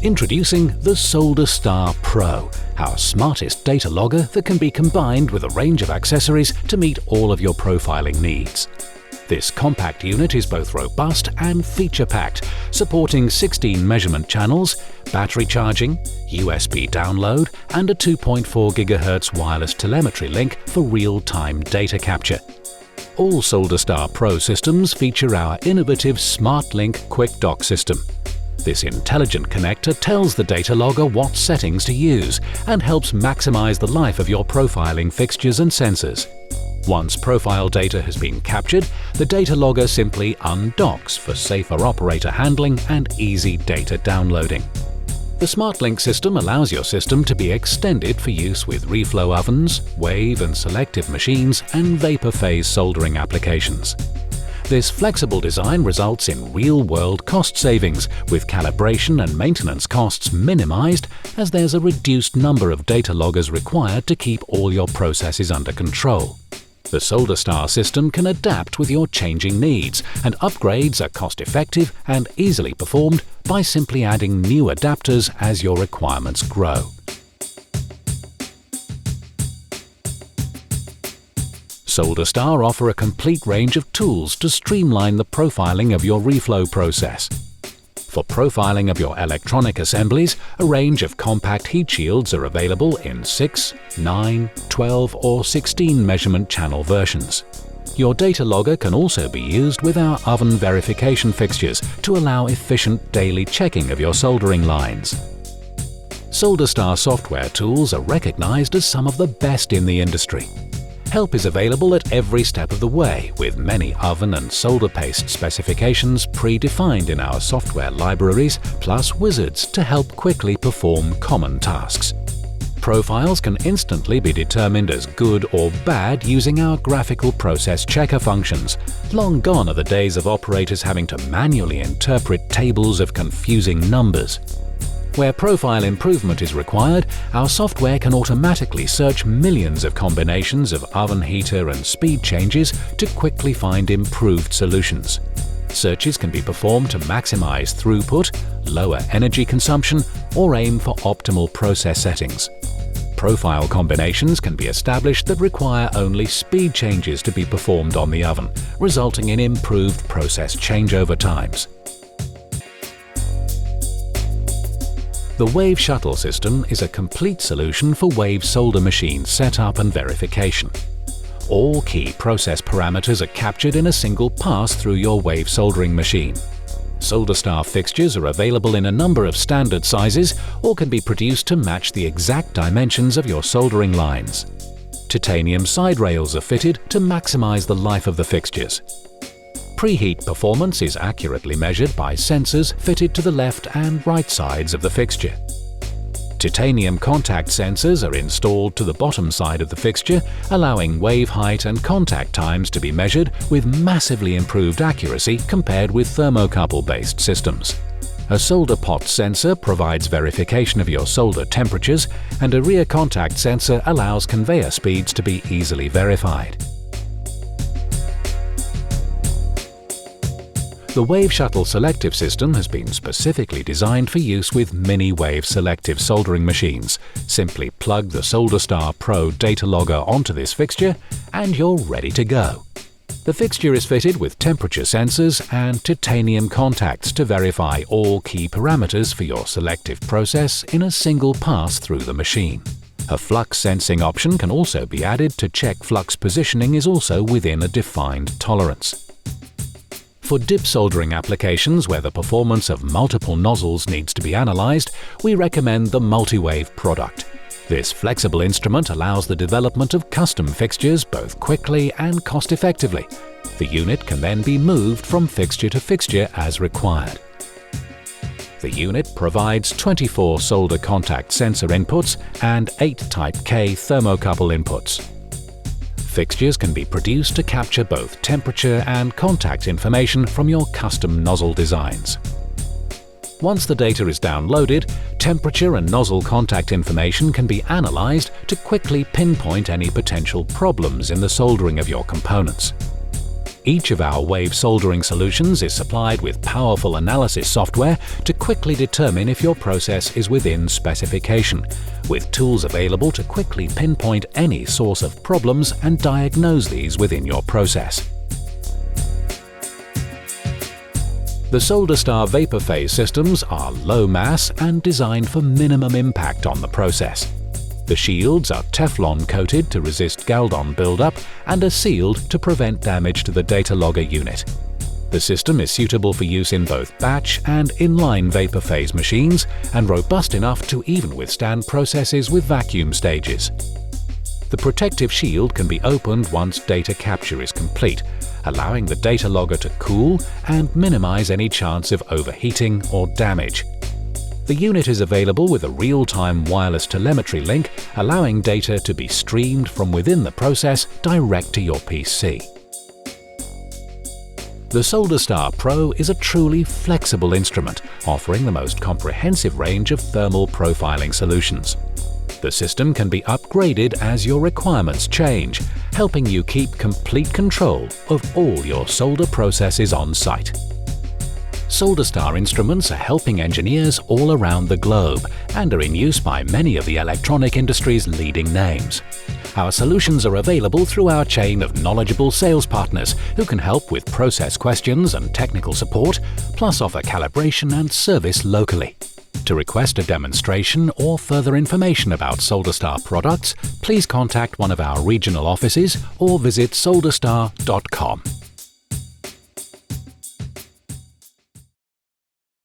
Introducing the Solderstar Pro, our smartest data logger that can be combined with a range of accessories to meet all of your profiling needs. This compact unit is both robust and feature-packed, supporting 16 measurement channels, battery charging, USB download, and a 2.4 GHz wireless telemetry link for real-time data capture. All Solderstar Pro systems feature our innovative SmartLink Quick Dock system. This intelligent connector tells the data logger what settings to use and helps maximize the life of your profiling fixtures and sensors. Once profile data has been captured, the data logger simply undocks for safer operator handling and easy data downloading. The SmartLink system allows your system to be extended for use with reflow ovens, wave and selective machines, and vapour phase soldering applications. This flexible design results in real-world cost savings, with calibration and maintenance costs minimized as there's a reduced number of data loggers required to keep all your processes under control. The Solderstar system can adapt with your changing needs, and upgrades are cost-effective and easily performed by simply adding new adapters as your requirements grow. Solderstar offer a complete range of tools to streamline the profiling of your reflow process. For profiling of your electronic assemblies, a range of compact heat shields are available in 6, 9, 12 or 16 measurement channel versions. Your data logger can also be used with our oven verification fixtures to allow efficient daily checking of your soldering lines. Solderstar software tools are recognized as some of the best in the industry. Help is available at every step of the way, with many oven and solder paste specifications predefined in our software libraries, plus wizards to help quickly perform common tasks. Profiles can instantly be determined as good or bad using our graphical process checker functions. Long gone are the days of operators having to manually interpret tables of confusing numbers. Where profile improvement is required, our software can automatically search millions of combinations of oven heater and speed changes to quickly find improved solutions. Searches can be performed to maximize throughput, lower energy consumption, or aim for optimal process settings. Profile combinations can be established that require only speed changes to be performed on the oven, resulting in improved process changeover times. The Wave Shuttle system is a complete solution for wave solder machine setup and verification. All key process parameters are captured in a single pass through your wave soldering machine. Solderstar fixtures are available in a number of standard sizes or can be produced to match the exact dimensions of your soldering lines. Titanium side rails are fitted to maximize the life of the fixtures. Preheat performance is accurately measured by sensors fitted to the left and right sides of the fixture. Titanium contact sensors are installed to the bottom side of the fixture, allowing wave height and contact times to be measured with massively improved accuracy compared with thermocouple-based systems. A solder pot sensor provides verification of your solder temperatures, and a rear contact sensor allows conveyor speeds to be easily verified. The Wave Shuttle Selective system has been specifically designed for use with mini-wave selective soldering machines. Simply plug the Solderstar Pro data logger onto this fixture and you're ready to go. The fixture is fitted with temperature sensors and titanium contacts to verify all key parameters for your selective process in a single pass through the machine. A flux sensing option can also be added to check flux positioning is also within a defined tolerance. For dip soldering applications where the performance of multiple nozzles needs to be analyzed, we recommend the Multi-Wave product. This flexible instrument allows the development of custom fixtures both quickly and cost-effectively. The unit can then be moved from fixture to fixture as required. The unit provides 24 solder contact sensor inputs and 8 Type K thermocouple inputs. Fixtures can be produced to capture both temperature and contact information from your custom nozzle designs. Once the data is downloaded, temperature and nozzle contact information can be analyzed to quickly pinpoint any potential problems in the soldering of your components. Each of our wave soldering solutions is supplied with powerful analysis software to quickly determine if your process is within specification, with tools available to quickly pinpoint any source of problems and diagnose these within your process. The Solderstar vapor phase systems are low mass and designed for minimum impact on the process. The shields are Teflon coated to resist Galdon buildup and are sealed to prevent damage to the data logger unit. The system is suitable for use in both batch and inline vapor phase machines and robust enough to even withstand processes with vacuum stages. The protective shield can be opened once data capture is complete, allowing the data logger to cool and minimize any chance of overheating or damage. The unit is available with a real-time wireless telemetry link, allowing data to be streamed from within the process direct to your PC. The Solderstar Pro is a truly flexible instrument, offering the most comprehensive range of thermal profiling solutions. The system can be upgraded as your requirements change, helping you keep complete control of all your solder processes on site. Solderstar instruments are helping engineers all around the globe and are in use by many of the electronic industry's leading names. Our solutions are available through our chain of knowledgeable sales partners who can help with process questions and technical support, plus offer calibration and service locally. To request a demonstration or further information about Solderstar products, please contact one of our regional offices or visit solderstar.com.